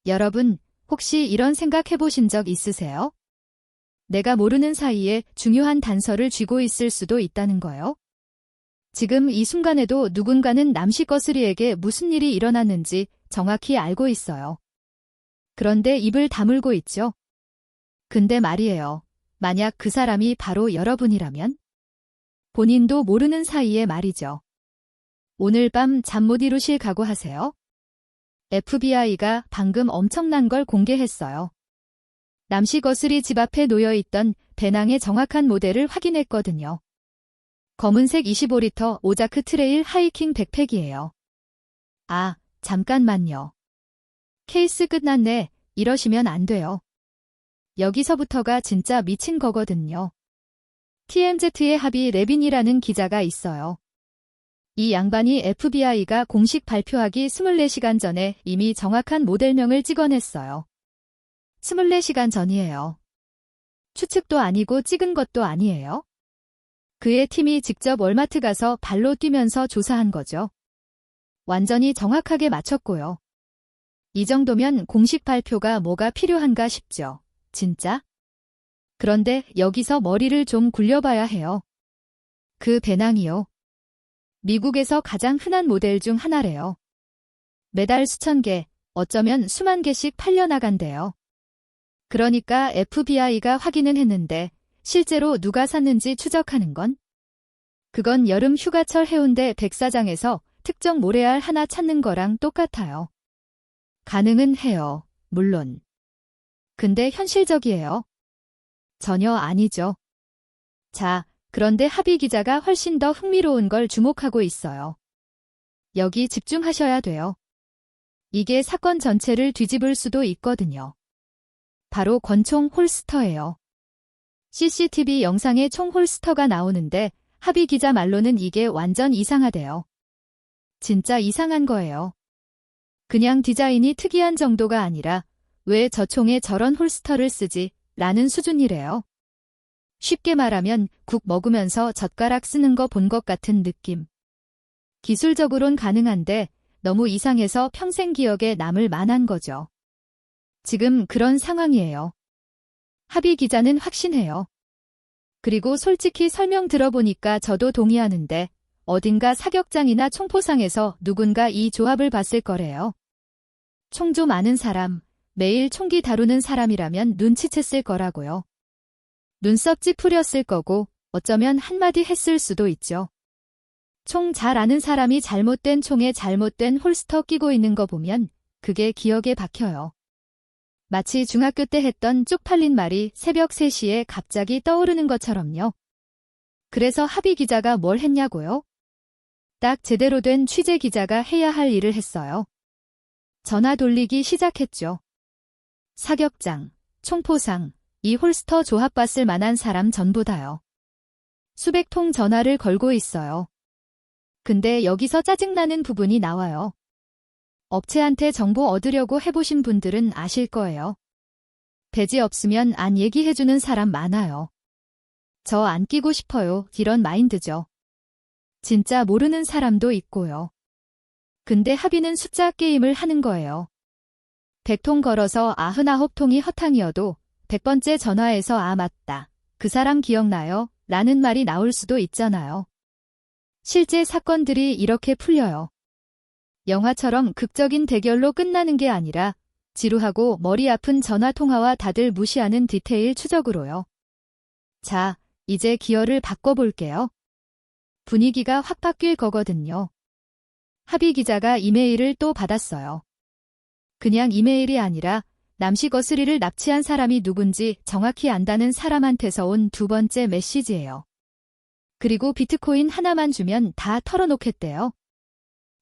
여러분, 혹시 이런 생각 해보신 적 있으세요? 내가 모르는 사이에 중요한 단서를 쥐고 있을 수도 있다는 거요. 지금 이 순간에도 누군가는 남씨 거스리에게 무슨 일이 일어났는지 정확히 알고 있어요. 그런데 입을 다물고 있죠. 근데 말이에요. 만약 그 사람이 바로 여러분이라면? 본인도 모르는 사이에 말이죠. 오늘 밤 잠 못 이루실 각오하세요? FBI가 방금 엄청난 걸 공개했어요. 남씨 거스리 집 앞에 놓여있던 배낭의 정확한 모델을 확인했거든요. 검은색 25리터 오자크 트레일 하이킹 백팩이에요. 아, 잠깐만요. 케이스 끝났네. 이러시면 안 돼요. 여기서부터가 진짜 미친 거거든요. TMZ의 하비 레빈이라는 기자가 있어요. 이 양반이 FBI가 공식 발표하기 24시간 전에 이미 정확한 모델명을 찍어냈어요. 24시간 전이에요. 추측도 아니고 찍은 것도 아니에요. 그의 팀이 직접 월마트 가서 발로 뛰면서 조사한 거죠. 완전히 정확하게 맞췄고요. 이 정도면 공식 발표가 뭐가 필요한가 싶죠. 진짜? 그런데 여기서 머리를 좀 굴려봐야 해요. 그 배낭이요. 미국에서 가장 흔한 모델 중 하나래요. 매달 수천 개, 어쩌면 수만 개씩 팔려나간대요. 그러니까 FBI가 확인은 했는데 실제로 누가 샀는지 추적하는 건? 그건 여름 휴가철 해운대 백사장에서 특정 모래알 하나 찾는 거랑 똑같아요. 가능은 해요. 물론. 근데 현실적이에요? 전혀 아니죠. 자, 그런데 하비 기자가 훨씬 더 흥미로운 걸 주목하고 있어요. 여기 집중하셔야 돼요. 이게 사건 전체를 뒤집을 수도 있거든요. 바로 권총 홀스터예요. CCTV 영상에 총 홀스터가 나오는데 하비 기자 말로는 이게 완전 이상하대요. 진짜 이상한 거예요. 그냥 디자인이 특이한 정도가 아니라 왜 저 총에 저런 홀스터를 쓰지? 라는 수준이래요. 쉽게 말하면 국 먹으면서 젓가락 쓰는 거 본 것 같은 느낌. 기술적으론 가능한데 너무 이상해서 평생 기억에 남을 만한 거죠. 지금 그런 상황이에요. 하비 기자는 확신해요. 그리고 솔직히 설명 들어보니까 저도 동의하는데 어딘가 사격장이나 총포상에서 누군가 이 조합을 봤을 거래요. 총 좀 아는 사람, 매일 총기 다루는 사람이라면 눈치챘을 거라고요. 눈썹 찌푸렸을 거고 어쩌면 한마디 했을 수도 있죠. 총 잘 아는 사람이 잘못된 총에 잘못된 홀스터 끼고 있는 거 보면 그게 기억에 박혀요. 마치 중학교 때 했던 쪽팔린 말이 새벽 3시에 갑자기 떠오르는 것처럼요. 그래서 하비 기자가 뭘 했냐고요? 딱 제대로 된 취재 기자가 해야 할 일을 했어요. 전화 돌리기 시작했죠. 사격장, 총포상, 이 홀스터 조합 봤을 만한 사람 전부 다요. 수백 통 전화를 걸고 있어요. 근데 여기서 짜증나는 부분이 나와요. 업체한테 정보 얻으려고 해보신 분들은 아실 거예요. 배지 없으면 안 얘기해주는 사람 많아요. 저 안 끼고 싶어요. 이런 마인드죠. 진짜 모르는 사람도 있고요. 근데 하비는 숫자 게임을 하는 거예요. 100통 걸어서 99통이 허탕이어도 100번째 전화에서 아 맞다. 그 사람 기억나요? 라는 말이 나올 수도 있잖아요. 실제 사건들이 이렇게 풀려요. 영화처럼 극적인 대결로 끝나는 게 아니라 지루하고 머리 아픈 전화통화와 다들 무시하는 디테일 추적으로요. 자, 이제 기어를 바꿔볼게요. 분위기가 확 바뀔 거거든요. 하비 기자가 이메일을 또 받았어요. 그냥 이메일이 아니라 남씨 거스리를 납치한 사람이 누군지 정확히 안다는 사람한테서 온 두 번째 메시지예요. 그리고 비트코인 하나만 주면 다 털어놓겠대요.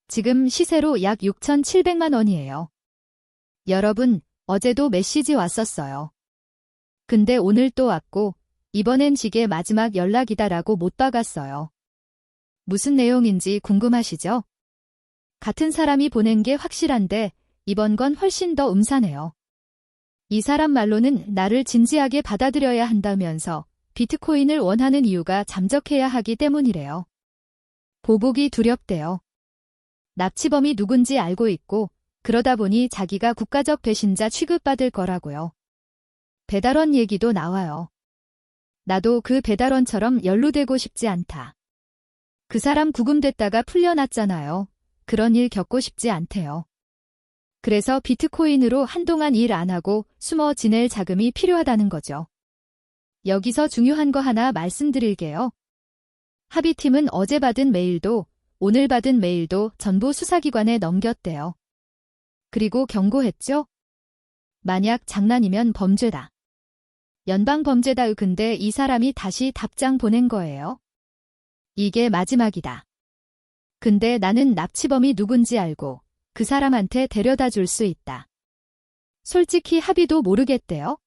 지금 시세로 약 6,700만 원이에요. 여러분, 어제도 메시지 왔었어요. 근데 오늘 또 왔고 이번엔 지게 마지막 연락이다라고 못 박았어요. 무슨 내용인지 궁금하시죠? 같은 사람이 보낸 게 확실한데 이번 건 훨씬 더 음산해요. 이 사람 말로는 나를 진지하게 받아들여야 한다면서 비트코인을 원하는 이유가 잠적해야 하기 때문이래요. 보복이 두렵대요. 납치범이 누군지 알고 있고 그러다 보니 자기가 국가적 배신자 취급받을 거라고요. 배달원 얘기도 나와요. 나도 그 배달원처럼 연루되고 싶지 않다. 그 사람 구금됐다가 풀려났잖아요. 그런 일 겪고 싶지 않대요. 그래서 비트코인으로 한동안 일 안 하고 숨어 지낼 자금이 필요하다는 거죠. 여기서 중요한 거 하나 말씀드릴게요. 합의팀은 어제 받은 메일도 오늘 받은 메일도 전부 수사기관에 넘겼대요. 그리고 경고했죠? 만약 장난이면 범죄다. 연방범죄다. 근데 이 사람이 다시 답장 보낸 거예요. 이게 마지막이다. 근데 나는 납치범이 누군지 알고 그 사람한테 데려다 줄 수 있다. 솔직히 합의도 모르겠대요.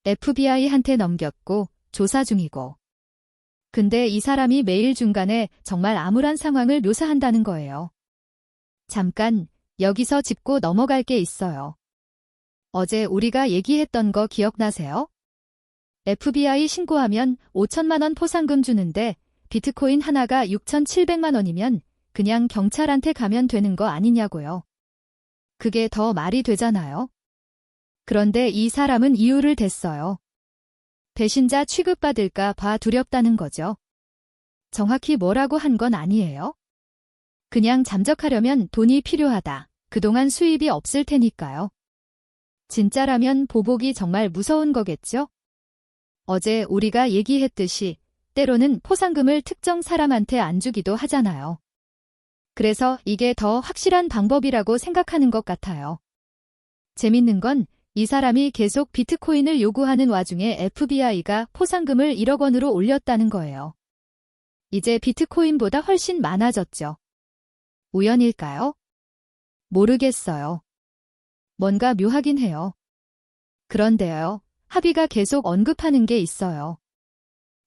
FBI한테 넘겼고 조사 중이고. 근데 이 사람이 메일 중간에 정말 암울한 상황을 묘사한다는 거예요. 잠깐 여기서 짚고 넘어갈 게 있어요. 어제 우리가 얘기했던 거 기억나세요? FBI 신고하면 5천만 원 포상금 주는데 비트코인 하나가 6,700만 원이면 그냥 경찰한테 가면 되는 거 아니냐고요. 그게 더 말이 되잖아요. 그런데 이 사람은 이유를 댔어요. 배신자 취급받을까 봐 두렵다는 거죠. 정확히 뭐라고 한 건 아니에요. 그냥 잠적하려면 돈이 필요하다. 그동안 수입이 없을 테니까요. 진짜라면 보복이 정말 무서운 거겠죠? 어제 우리가 얘기했듯이 때로는 포상금을 특정 사람한테 안 주기도 하잖아요. 그래서 이게 더 확실한 방법이라고 생각하는 것 같아요. 재밌는 건 이 사람이 계속 비트코인을 요구하는 와중에 FBI가 포상금을 1억 원으로 올렸다는 거예요. 이제 비트코인보다 훨씬 많아졌죠. 우연일까요? 모르겠어요. 뭔가 묘하긴 해요. 그런데요, 합의가 계속 언급하는 게 있어요.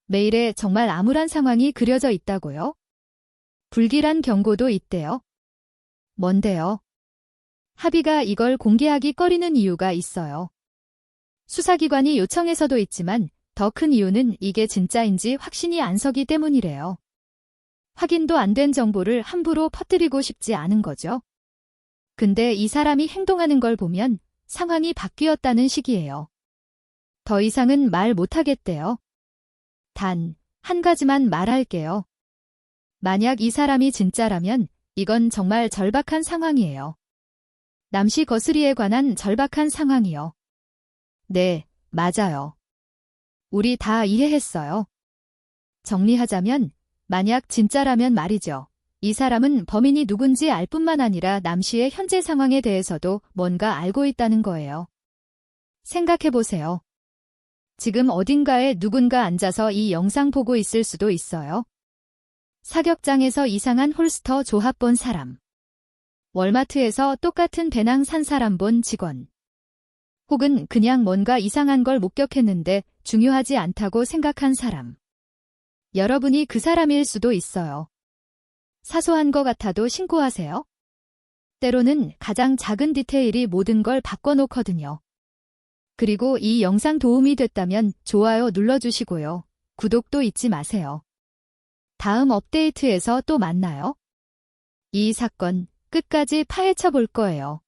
메일에 정말 암울한 상황이 그려져 있다고요? 불길한 경고도 있대요. 뭔데요? 합의가 이걸 공개하기 꺼리는 이유가 있어요. 수사기관이 요청해서도 있지만 더 큰 이유는 이게 진짜인지 확신이 안 서기 때문이래요. 확인도 안 된 정보를 함부로 퍼뜨리고 싶지 않은 거죠. 근데 이 사람이 행동하는 걸 보면 상황이 바뀌었다는 식이에요. 더 이상은 말 못하겠대요. 단, 한 가지만 말할게요. 만약 이 사람이 진짜라면 이건 정말 절박한 상황이에요. 남씨 거스리에 관한 절박한 상황이요. 네, 맞아요. 우리 다 이해했어요. 정리하자면 만약 진짜라면 말이죠. 이 사람은 범인이 누군지 알 뿐만 아니라 남씨의 현재 상황에 대해서도 뭔가 알고 있다는 거예요. 생각해보세요. 지금 어딘가에 누군가 앉아서 이 영상 보고 있을 수도 있어요. 사격장에서 이상한 홀스터 조합 본 사람. 월마트에서 똑같은 배낭 산 사람 본 직원. 혹은 그냥 뭔가 이상한 걸 목격했는데 중요하지 않다고 생각한 사람. 여러분이 그 사람일 수도 있어요. 사소한 것 같아도 신고하세요. 때로는 가장 작은 디테일이 모든 걸 바꿔놓거든요. 그리고 이 영상 도움이 됐다면 좋아요 눌러주시고요. 구독도 잊지 마세요. 다음 업데이트에서 또 만나요. 이 사건 끝까지 파헤쳐 볼 거예요.